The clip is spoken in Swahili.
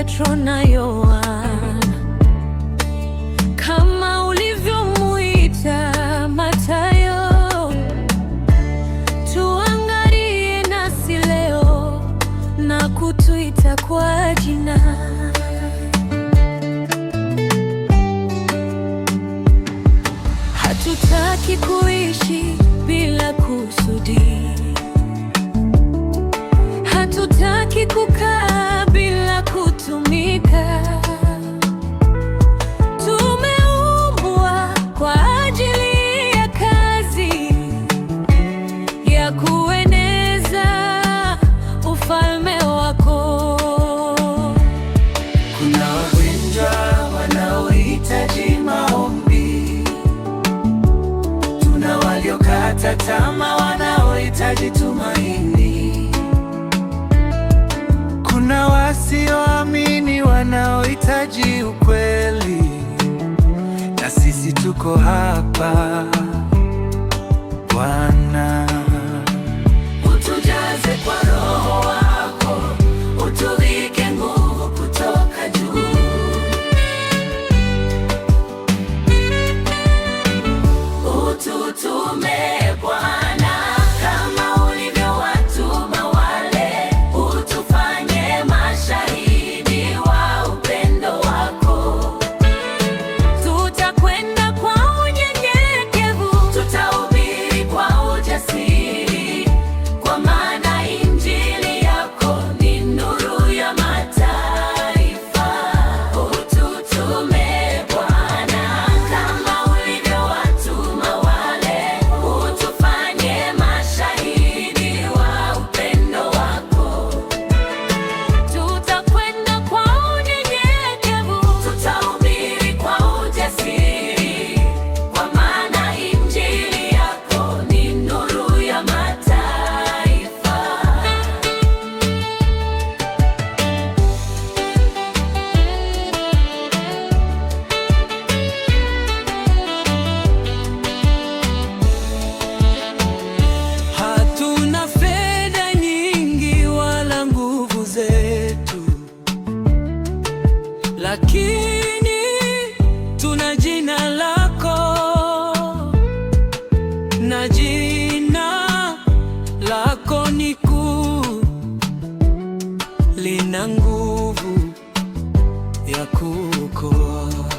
Petro na Yohana, kama ulivyomuita Mathayo, tuangalie nasi leo na kutuita kwa jina. Hatutaki kuishi bila kusudi, hatutaki kukaa bila kutumika. Tumeumbwa kwa ajili ya kazi ya kueneza ufalme wako. Kuna wagonjwa wanaohitaji maombi, tuna waliokata tamaa wanaohitaji tumaini, kuna wasioamini wanaohitaji ukweli, na sisi tuko hapa Bwana. Utujaze kwa Roho wako, utuvike nguvu kutoka juu. Ututume Bwana, kama ulivyowatuma wale, utufanye mashahidi wa upendo wako. Tutakwenda kwa unyenyekevu, tutahubiri kwa ujasiri, kwa maana Injili yako ni nuru ya mataifa. Ututume Bwana, kama ulivyowatuma wale, utufanye mashahidi wa upendo wako. Tutakwenda kwa unyenyekevu, tutahubiri kwa ujasiri, kwa maana Injili yako ni nuru ya mataifa. Hatuna fedha nyingi wala nguvu zetu, lakini tuna jina lako, na jina lako ni kuu, lina nguvu ya kuokoa.